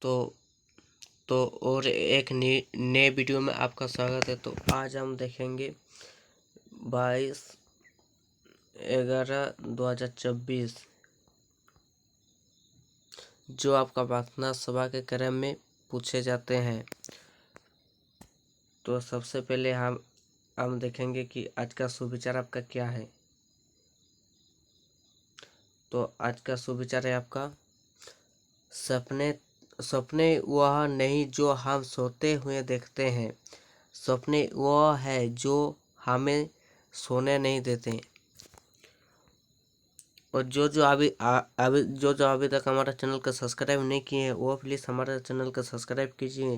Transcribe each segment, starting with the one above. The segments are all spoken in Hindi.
तो और एक नए वीडियो में आपका स्वागत है। तो आज हम देखेंगे 22/11/2024 जो आपका प्रार्थना सभा के क्रम में पूछे जाते हैं। तो सबसे पहले हम देखेंगे कि आज का सुविचार आपका क्या है। तो आज का सुविचार है आपका, सपने वह नहीं जो हम सोते हुए देखते हैं, सपने वह है जो हमें सोने नहीं देते। और जो अभी तक हमारा चैनल का सब्सक्राइब नहीं किए हैं वो प्लीज़ हमारा चैनल का सब्सक्राइब कीजिए,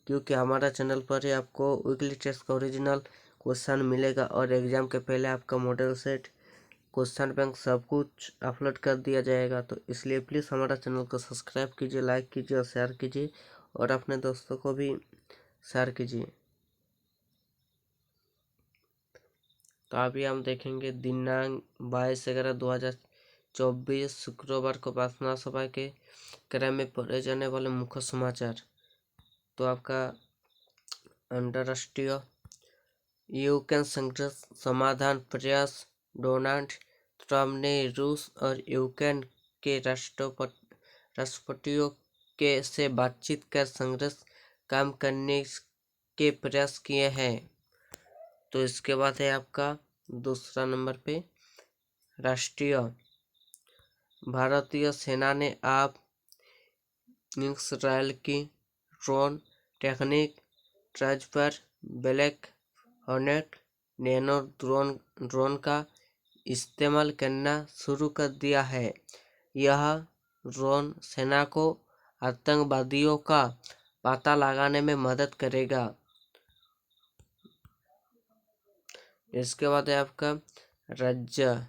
क्योंकि हमारा चैनल पर ही आपको वीकली टेस्ट का ओरिजिनल क्वेश्चन मिलेगा और एग्जाम के पहले आपका मॉडल सेट, क्वेश्चन बैंक सब कुछ अपलोड कर दिया जाएगा। तो इसलिए प्लीज़ हमारा चैनल को सब्सक्राइब कीजिए, लाइक कीजिए और शेयर कीजिए और अपने दोस्तों को भी शेयर कीजिए। तो अभी हम देखेंगे दिनांक 22/11/2024 शुक्रवार को प्रार्थना सभा के क्रम में पढ़े जाने वाले मुख्य समाचार। तो आपका अंतर्राष्ट्रीय यूक्रेन संघर्ष समाधान प्रयास, डोनाल्ड ट्रंप ने रूस और यूक्रेन के राष्ट्रपतियों के से बातचीत कर संघर्ष कम करने के प्रयास किए हैं। तो इसके बाद है आपका दूसरा नंबर पे, राष्ट्रीय भारतीय सेना ने अब इस्राएल की drone technique transfer black hornet nano drone का इस्तेमाल करना शुरू कर दिया है। यह ड्रोन सेना को आतंकवादियों का पता लगाने में मदद करेगा। इसके बाद है आपका राज्य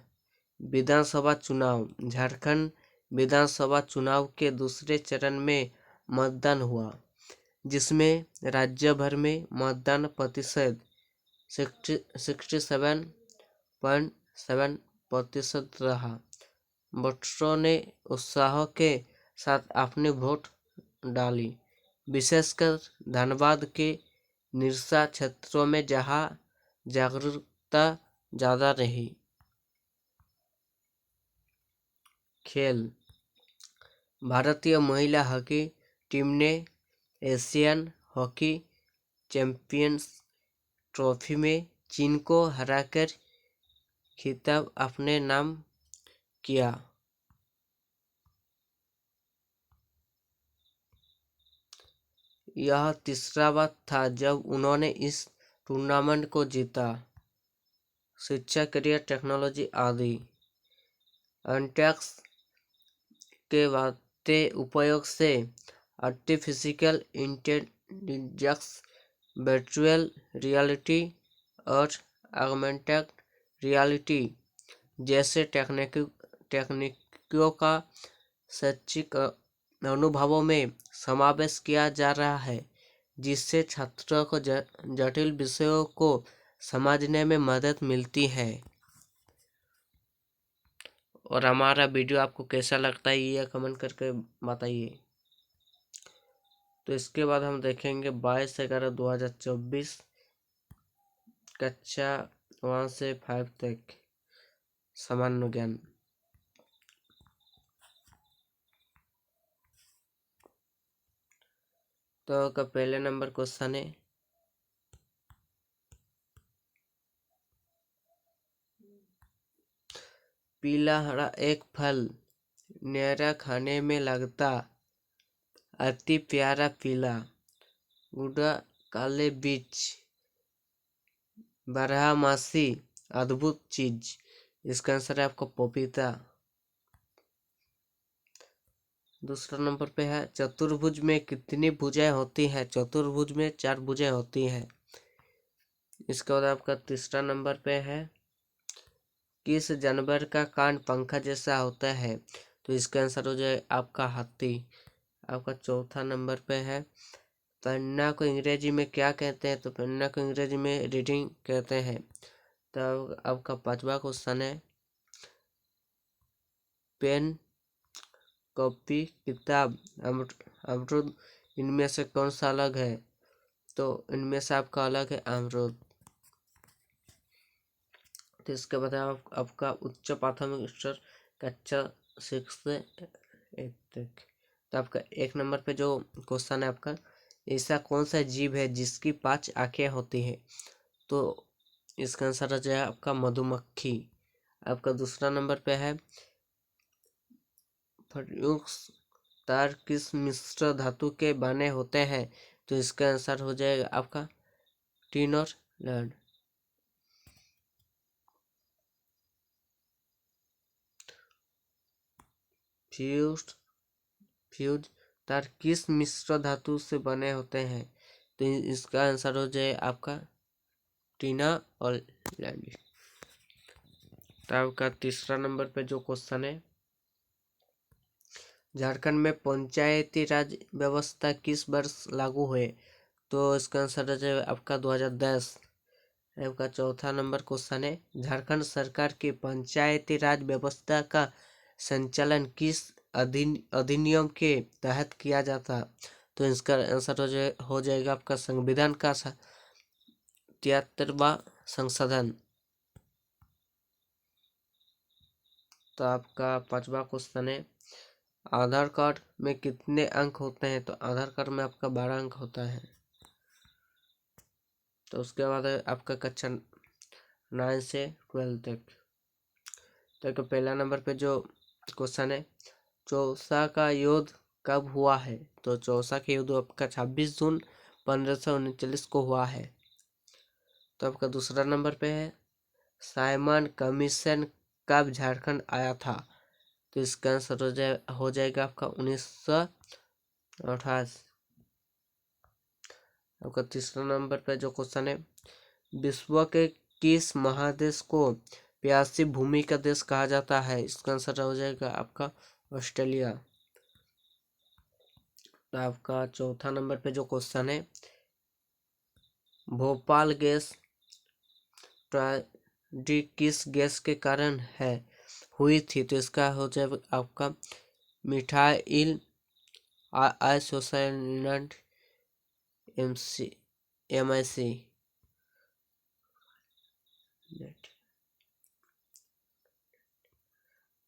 विधानसभा चुनाव। झारखंड विधानसभा चुनाव के दूसरे चरण में मतदान हुआ, जिसमें राज्य भर में मतदान प्रतिशत 67.7% रहा। वोटरों ने उत्साह के साथ अपनी वोट डाली, विशेषकर धनबाद के निरसा क्षेत्रों में जहां जागरूकता ज़्यादा रही। खेल, भारतीय महिला हॉकी टीम ने एशियन हॉकी चैंपियंस ट्रॉफी में चीन को हराकर खिताब अपने नाम किया। यह तीसरा बार था जब उन्होंने इस टूर्नामेंट को जीता। शिक्षा, करियर, टेक्नोलॉजी आदि। एंटेक्स के बढ़ते उपयोग से आर्टिफिशियल इंटेलिजेंस, वर्चुअल रियलिटी और ऑगमेंटेड रियलिटी जैसे तकनीकों का शैक्षिक अनुभवों में समावेश किया जा रहा है, जिससे छात्रों को जटिल विषयों को समझने में मदद मिलती है। और हमारा वीडियो आपको कैसा लगता है ये कमेंट करके बताइए। तो इसके बाद हम देखेंगे 22/11/2024 कक्षा 1 से 5 तक सामान्य ज्ञान। तो का पहले नंबर क्वेश्चन है, पीला हरा एक फल न्यारा खाने में लगता, अति प्यारा पीला गुड़ा काले बीज, बारहमासी अद्भुत चीज। इसका आंसर है आपका पपीता। दूसरा नंबर पे है, चतुर्भुज में कितनी भुजाएं होती है? चतुर्भुज में 4 भुजाएं होती है। इसके बाद आपका तीसरा नंबर पे है, किस जानवर का कान पंखा जैसा होता है? तो इसका आंसर हो जाए आपका हाथी। आपका चौथा नंबर पे है, पन्ना को अंग्रेजी में क्या कहते हैं? तो पन्ना को अंग्रेजी में रीडिंग कहते हैं। तो आपका पांचवा क्वेश्चन है, पेन, कॉपी, किताब अमरूद इनमें से कौन सा अलग है? तो इनमें से आपका अलग है अमरूद। तो इसके बाद आपका उच्च प्राथमिक स्तर कक्षा 6 से 8 तक। तो आपका 1 नंबर पे जो क्वेश्चन है आपका, ऐसा कौन सा जीव है जिसकी 5 आंखें होती है? तो इसका आंसर आ जाएगा आपका मधुमक्खी। आपका दूसरा नंबर पे है, प्रयुक्त तार किस मिश्र धातु के बने होते हैं? तो इसका आंसर हो जाएगा आपका टिन और लेड। फ्यूज तार किस मिश्र धातु से बने होते हैं? तो इसका आंसर हो जाए आपका टीना और लैंडी। तो आपका तीसरा नंबर पे जो क्वेश्चन है, झारखंड में पंचायती राज व्यवस्था किस वर्ष लागू हुए? तो इसका आंसर हो जाए आपका 2010। आपका चौथा नंबर क्वेश्चन है, झारखंड सरकार की पंचायती राज व्यवस्था का संचालन किस अधिनियम के तहत किया जाता? तो इसका आंसर हो जाएगा आपका संविधान का 73वां संशोधन। तो आपका पांचवा क्वेश्चन है, आधार कार्ड में कितने अंक होते हैं? तो आधार कार्ड में आपका 12 अंक होता है। तो उसके बाद आपका कक्षा 9 से 12 तक। तो पहला नंबर पे जो क्वेश्चन है, चौसा का युद्ध कब हुआ है? तो चौसा का युद्ध आपका 26 जून 1539 को हुआ है। तो आपका दूसरा नंबर पे है, साइमन कमीशन कब झारखंड आया था? तो इसका आंसर हो जाएगा आपका 1928। आपका तीसरा नंबर पे जो क्वेश्चन है, विश्व के किस महादेश को प्यासी भूमि का देश कहा जाता है? इसका आंसर हो जाएगा आपका ऑस्ट्रेलिया। तो आपका चौथा नंबर पे जो क्वेश्चन है, भोपाल गैस ट्रेजेडी किस गैस के कारण हुई थी? तो इसका हो जाएगा आपका मिथाइल आइसोसाइनेट MIC।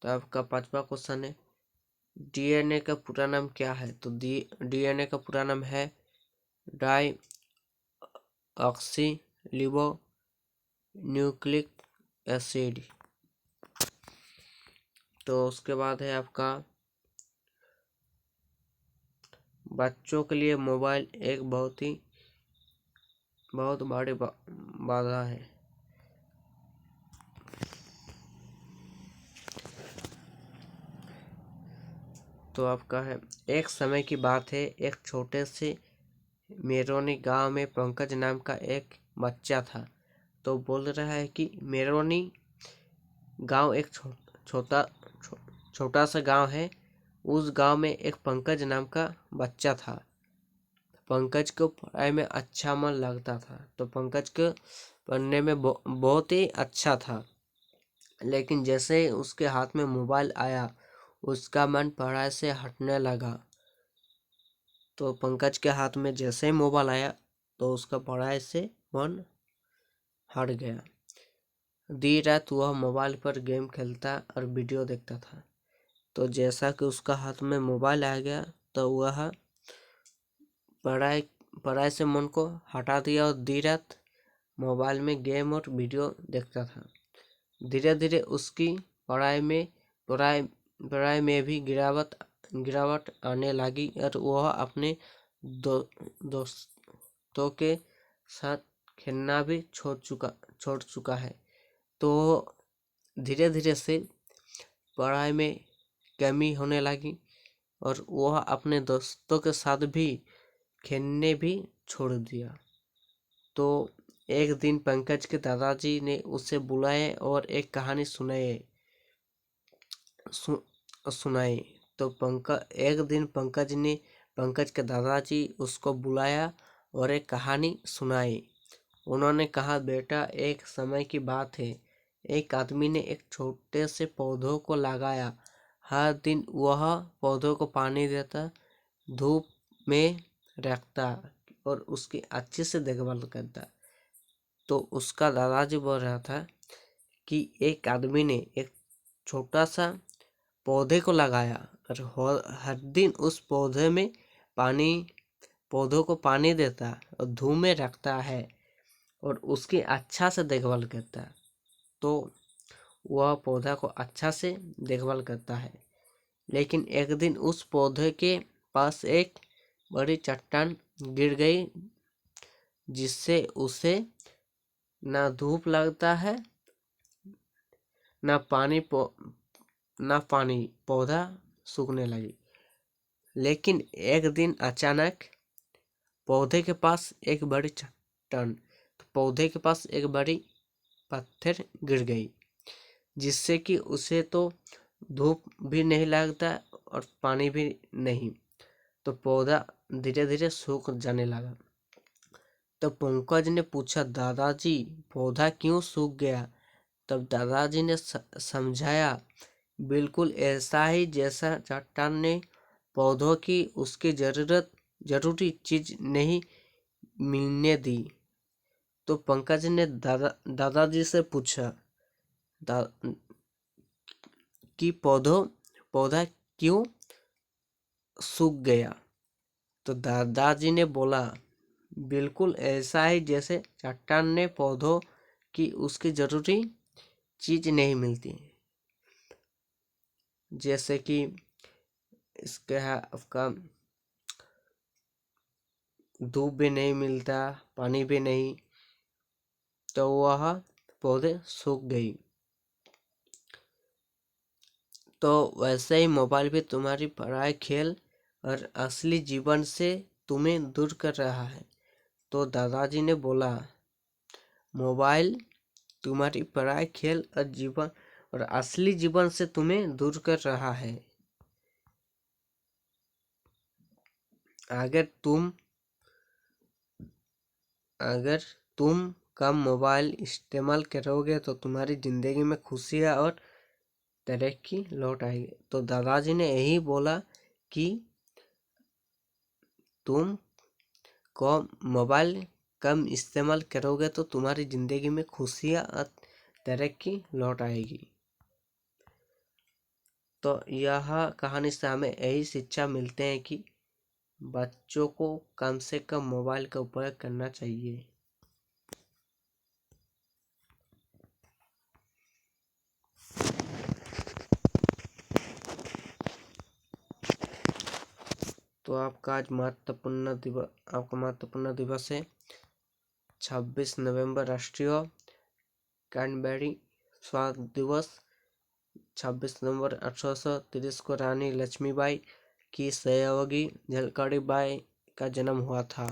तो आपका पांचवा क्वेश्चन है, DNA का पूरा नाम क्या है? तो DNA का पूरा नाम है deoxyribonucleic acid. तो उसके बाद है आपका, बच्चों के लिए मोबाइल एक बहुत बड़ी बाधा है। तो आपका है, एक समय की बात है, एक छोटे से मेरोनी गांव में पंकज नाम का एक बच्चा था। तो बोल रहा है कि मेरोनी गांव एक छोटा सा गांव है, उस गांव में एक पंकज नाम का बच्चा था। पंकज को पढ़ाई में अच्छा मन लगता था। तो पंकज को पढ़ने में बहुत ही अच्छा था, लेकिन जैसे ही उसके हाथ में मोबाइल आया, उसका मन पढ़ाई से हटने लगा। तो पंकज के हाथ में जैसे ही मोबाइल आया, तो उसका पढ़ाई से मन हट गया। देर रात वह मोबाइल पर गेम खेलता और वीडियो देखता था। तो जैसा कि उसका हाथ में मोबाइल आ गया, तो वह पढ़ाई से मन को हटा दिया और देर रात मोबाइल में गेम और वीडियो देखता था। धीरे धीरे उसकी पढ़ाई में भी गिरावट आने लगी और वह अपने दोस्तों के साथ खेलना भी छोड़ चुका है। तो धीरे धीरे से पढ़ाई में कमी होने लगी और वह अपने दोस्तों के साथ भी खेलने भी छोड़ दिया। तो एक दिन पंकज के दादाजी ने उसे बुलाए और एक कहानी सुनाई। तो एक दिन पंकज के दादाजी उसको बुलाया और एक कहानी सुनाई। उन्होंने कहा, बेटा, एक समय की बात है, एक आदमी ने एक छोटे से पौधों को लगाया। हर दिन वह पौधों को पानी देता, धूप में रखता और उसकी अच्छे से देखभाल करता। तो उसका दादाजी बोल रहा था कि एक आदमी ने एक छोटा सा पौधे को लगाया और हर दिन उस पौधे में पौधों को पानी देता और धूप में रखता है और उसकी अच्छा से देखभाल करता है। तो वह पौधा को अच्छा से देखभाल करता है। लेकिन एक दिन उस पौधे के पास एक बड़ी चट्टान गिर गई, जिससे उसे ना धूप लगता है ना पानी, पौधा सूखने लगी। लेकिन एक दिन अचानक पौधे के पास एक बड़ी चट्टान, तो पौधे के पास एक बड़ी पत्थर गिर गई, जिससे कि उसे तो धूप भी नहीं लगता और पानी भी नहीं। तो पौधा धीरे धीरे सूख जाने लगा। तो पंकज ने पूछा, दादाजी पौधा क्यों सूख गया? तब दादाजी ने समझाया, बिल्कुल ऐसा ही जैसा चट्टान ने पौधों की उसकी जरूरी चीज नहीं मिलने दी। तो पंकज ने दादाजी से पूछा कि पौधा क्यों सूख गया? तो दादाजी ने बोला, बिल्कुल ऐसा ही जैसे चट्टान ने पौधों की उसकी जरूरी चीज नहीं मिलती, जैसे कि इसके आपका धूप भी नहीं मिलता, पानी भी नहीं, तो वह पौधे सूख गई। तो वैसे ही मोबाइल भी तुम्हारी पढ़ाई, खेल और असली जीवन से तुम्हें दूर कर रहा है। तो दादाजी ने बोला, मोबाइल तुम्हारी पढ़ाई, खेल और असली जीवन से तुम्हें दूर कर रहा है। अगर तुम कम मोबाइल इस्तेमाल करोगे तो तुम्हारी जिंदगी में खुशियाँ और तरक्की लौट आएगी। तो दादाजी ने यही बोला कि तुम मोबाइल कम इस्तेमाल करोगे तो तुम्हारी जिंदगी में खुशियाँ और तरक्की लौट आएगी। तो यह कहानी से हमें यही शिक्षा मिलते हैं कि बच्चों को कम से कम मोबाइल का उपयोग करना चाहिए। तो आपका आज महत्वपूर्ण दिवस है 26 नवंबर, राष्ट्रीय कैडबरी स्वास्थ्य दिवस। 26 नवंबर 1830 को रानी लक्ष्मीबाई की सहयोगी झलकड़ी बाई का जन्म हुआ था।